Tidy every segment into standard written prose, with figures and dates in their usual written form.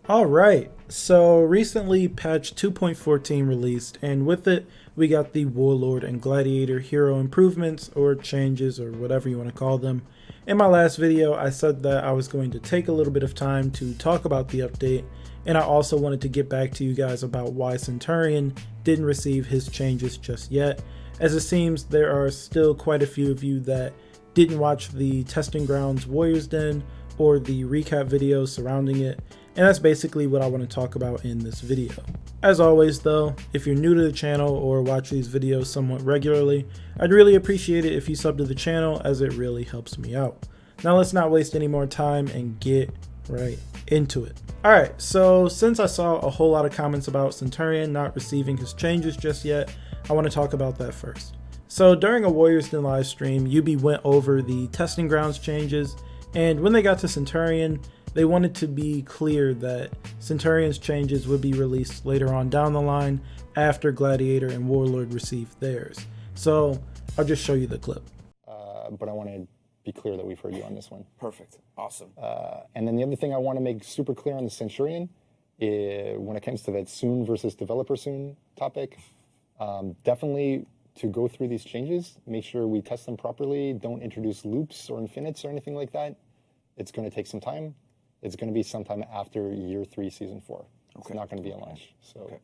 Alright, so recently patch 2.14 released, and with it we got the Warlord and Gladiator hero improvements or changes or whatever you want to call them. In my last video I said that I was going to take a little bit of time to talk about the update, and I also wanted to get back to you guys about why Centurion didn't receive his changes just yet, as it seems there are still quite a few of you that didn't watch the Testing Grounds Warriors Den or the recap video surrounding it, and that's basically what I want to talk about in this video. As always though, if you're new to the channel or watch these videos somewhat regularly, I'd really appreciate it if you sub to the channel, as it really helps me out. Now let's not waste any more time and get right into it. Alright, so since I saw a whole lot of comments about Centurion not receiving his changes just yet, I want to talk about that first. So during a Warriors Den live stream, UB went over the Testing Grounds changes, and when they got to Centurion, they wanted to be clear that Centurion's changes would be released later on down the line after Gladiator and Warlord received theirs. So I'll just show you the clip. But I want to be clear that we've heard you on this one. Perfect. Awesome. And then the other thing I want to make super clear on the Centurion is when it comes to that soon versus developer soon topic, definitely to go through these changes, make sure we test them properly, don't introduce loops or infinites or anything like that. It's going to take some time. It's going to be sometime after year 3, season 4. It's not going to be a launch. So, okay.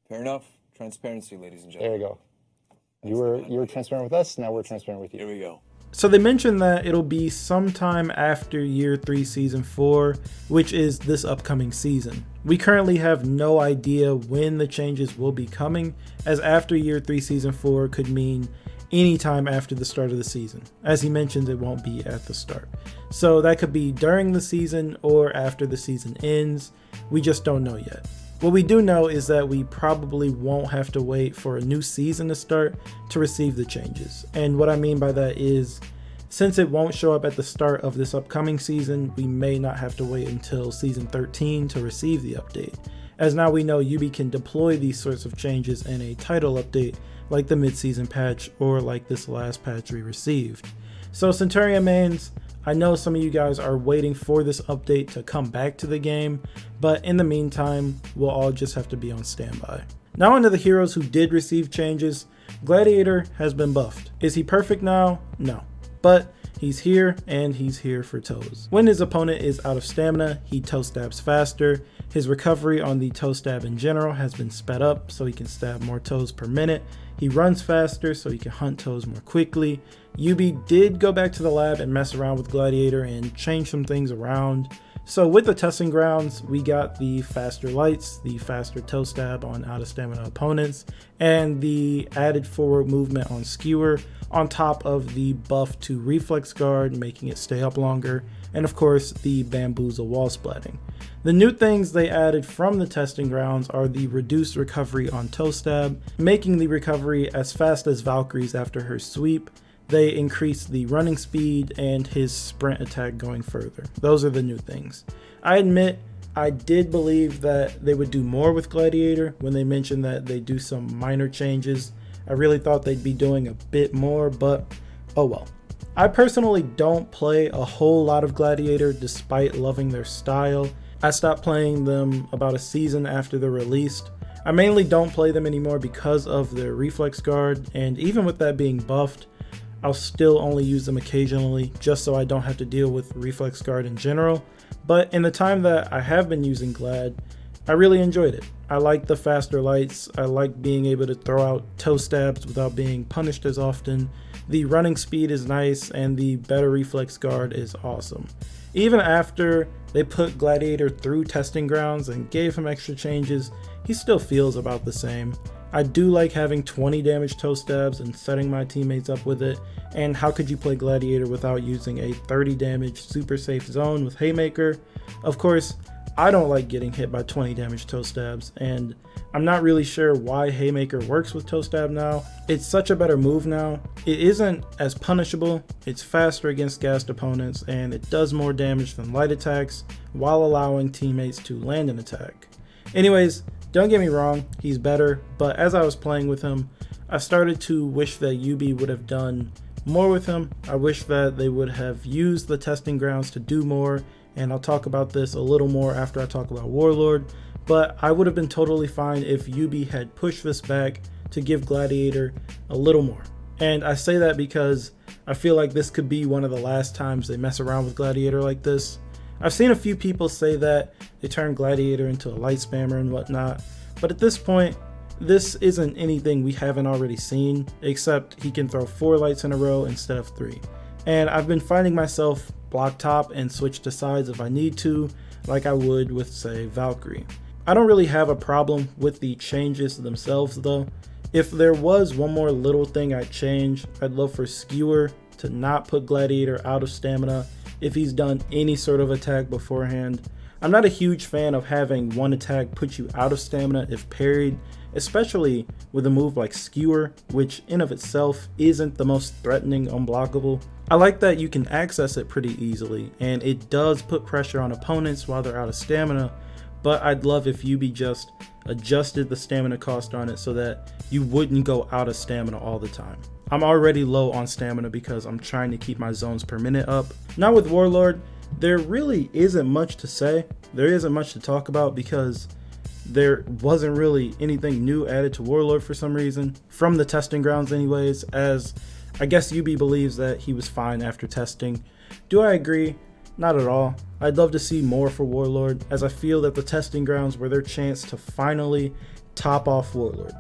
Fair enough. Transparency, ladies and gentlemen. There you go. You were transparent with us. Now we're transparent with you. Here we go. So they mentioned that it'll be sometime after year 3, season 4, which is this upcoming season. We currently have no idea when the changes will be coming, as after year 3, season 4 could mean anytime after the start of the season. As he mentioned, it won't be at the start. So that could be during the season or after the season ends. We just don't know yet. What we do know is that we probably won't have to wait for a new season to start to receive the changes. And what I mean by that is, since it won't show up at the start of this upcoming season, we may not have to wait until season 13 to receive the update, as now we know UB can deploy these sorts of changes in a title update like the mid-season patch or like this last patch we received. So Centurion mains, I know some of you guys are waiting for this update to come back to the game, but in the meantime, we'll all just have to be on standby. Now onto the heroes who did receive changes. Gladiator has been buffed. Is he perfect now? No. But he's here, and he's here for toes. When his opponent is out of stamina, he toe stabs faster. His recovery on the toe stab in general has been sped up so he can stab more toes per minute. He runs faster so he can hunt toes more quickly. UB did go back to the lab and mess around with Gladiator and change some things around. So with the Testing Grounds, we got the faster lights, the faster toe stab on out of stamina opponents, and the added forward movement on Skewer, on top of the buff to Reflex Guard, making it stay up longer, and of course the Bamboozle wall splatting. The new things they added from the Testing Grounds are the reduced recovery on toe stab, making the recovery as fast as Valkyrie's after her sweep. They increased the running speed and his sprint attack going further. Those are the new things. I admit I did believe that they would do more with Gladiator when they mentioned that they do some minor changes. I really thought they'd be doing a bit more, but oh well. I personally don't play a whole lot of Gladiator despite loving their style. I stopped playing them about a season after they're released. I mainly don't play them anymore because of their Reflex Guard, and even with that being buffed, I'll still only use them occasionally just so I don't have to deal with Reflex Guard in general. But in the time that I have been using Glad, I really enjoyed it. I like the faster lights, I like being able to throw out toe stabs without being punished as often. The running speed is nice, and the better Reflex Guard is awesome. Even after they put Gladiator through Testing Grounds and gave him extra changes, he still feels about the same. I do like having 20 damage toe stabs and setting my teammates up with it, and how could you play Gladiator without using a 30 damage super safe zone with Haymaker? Of course, I don't like getting hit by 20 damage toe stabs, and I'm not really sure why Haymaker works with toe stab now. It's such a better move now. It isn't as punishable, it's faster against gassed opponents, and it does more damage than light attacks while allowing teammates to land an attack. Anyways, don't get me wrong, he's better, but as I was playing with him, I started to wish that UB would have done more with him. I wish that they would have used the Testing Grounds to do more and I'll talk about this a little more after I talk about Warlord, but I would have been totally fine if Ubi had pushed this back to give Gladiator a little more. And I say that because I feel like this could be one of the last times they mess around with Gladiator like this. I've seen a few people say that they turn Gladiator into a light spammer and whatnot, but at this point, this isn't anything we haven't already seen, except he can throw 4 lights in a row instead of 3. And I've been finding myself block top and switch to sides if I need to, like I would with, say, Valkyrie. I don't really have a problem with the changes themselves though. If there was one more little thing I'd change, I'd love for Skewer to not put Gladiator out of stamina if he's done any sort of attack beforehand. I'm not a huge fan of having one attack put you out of stamina if parried, especially with a move like Skewer, which in of itself isn't the most threatening unblockable. I like that you can access it pretty easily, and it does put pressure on opponents while they're out of stamina, but I'd love if Ubi just adjusted the stamina cost on it so that you wouldn't go out of stamina all the time. I'm already low on stamina because I'm trying to keep my zones per minute up. Now with Warlord, there really isn't much to say. There isn't much to talk about because there wasn't really anything new added to Warlord for some reason, from the testing grounds anyways, as I guess Ubi believes that he was fine after testing. Do I agree? Not at all. I'd love to see more for Warlord, as I feel that the testing grounds were their chance to finally top off Warlord.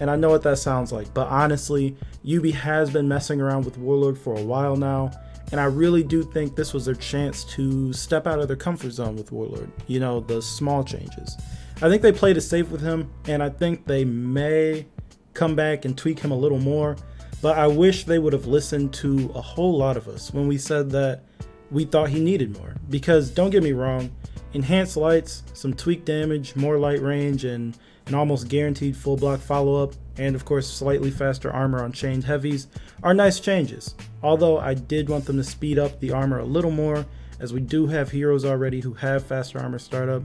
And I know what that sounds like, but honestly, Ubi has been messing around with Warlord for a while now, and I really do think this was their chance to step out of their comfort zone with Warlord. You know, the small changes. I think they played it safe with him, and I think they may come back and tweak him a little more, but I wish they would have listened to a whole lot of us when we said that we thought he needed more. Because don't get me wrong, enhanced lights, some tweaked damage, more light range, and an almost guaranteed full block follow-up, and of course slightly faster armor on chained heavies are nice changes. Although I did want them to speed up the armor a little more, as we do have heroes already who have faster armor startup.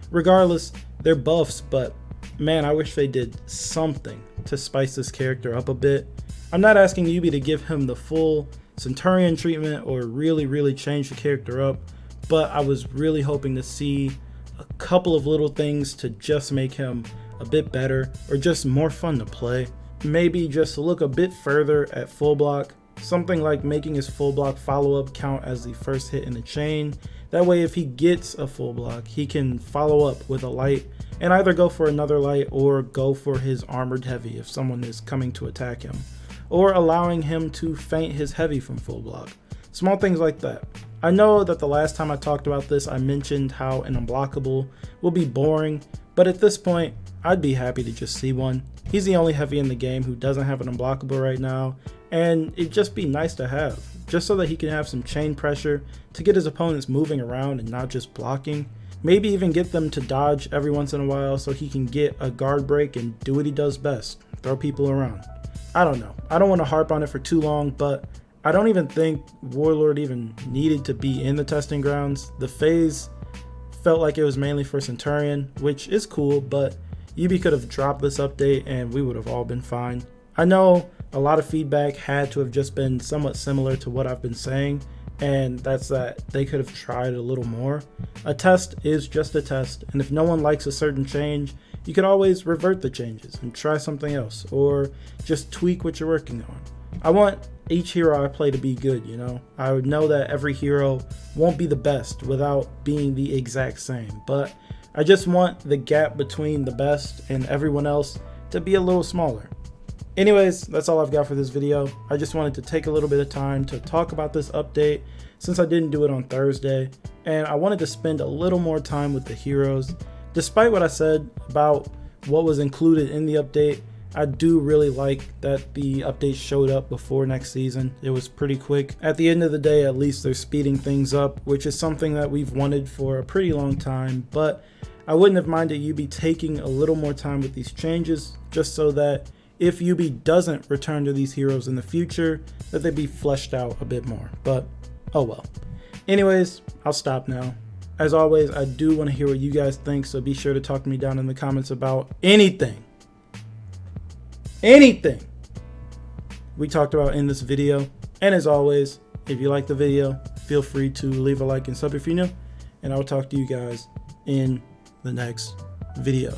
Regardless, they're buffs, but man, I wish they did something to spice this character up a bit. I'm not asking Ubi to give him the full Centurion treatment or really change the character up, but I was really hoping to see a couple of little things to just make him a bit better or just more fun to play. Maybe just look a bit further at full block, something like making his full block follow-up count as the first hit in the chain. That way if he gets a full block, he can follow up with a light and either go for another light or go for his armored heavy if someone is coming to attack him, or allowing him to feint his heavy from full block. Small things like that. I know that the last time I talked about this, I mentioned how an unblockable will be boring, but at this point, I'd be happy to just see one. He's the only heavy in the game who doesn't have an unblockable right now, and it'd just be nice to have, just so that he can have some chain pressure to get his opponents moving around and not just blocking. Maybe even get them to dodge every once in a while so he can get a guard break and do what he does best, throw people around. I don't know. I don't want to harp on it for too long, but I don't even think Warlord even needed to be in the testing grounds. The phase felt like it was mainly for Centurion, which is cool, but Ubi could have dropped this update and we would have all been fine. I know a lot of feedback had to have just been somewhat similar to what I've been saying, and that's that they could have tried a little more. A test is just a test, and if no one likes a certain change, you can always revert the changes and try something else, or just tweak what you're working on. I want each hero I play to be good, you know? I would know that every hero won't be the best without being the exact same, but I just want the gap between the best and everyone else to be a little smaller. Anyways, that's all I've got for this video. I just wanted to take a little bit of time to talk about this update since I didn't do it on Thursday, and I wanted to spend a little more time with the heroes. Despite what I said about what was included in the update, I do really like that the update showed up before next season. It was pretty quick. At the end of the day, at least they're speeding things up, which is something that we've wanted for a pretty long time, but I wouldn't have minded Ubi taking a little more time with these changes, just so that if Ubi doesn't return to these heroes in the future, that they be fleshed out a bit more, but oh well. Anyways, I'll stop now. As always, I do want to hear what you guys think, so be sure to talk to me down in the comments about anything we talked about in this video. And as always, if you like the video, feel free to leave a like and sub if you're new, and I'll talk to you guys in the next video.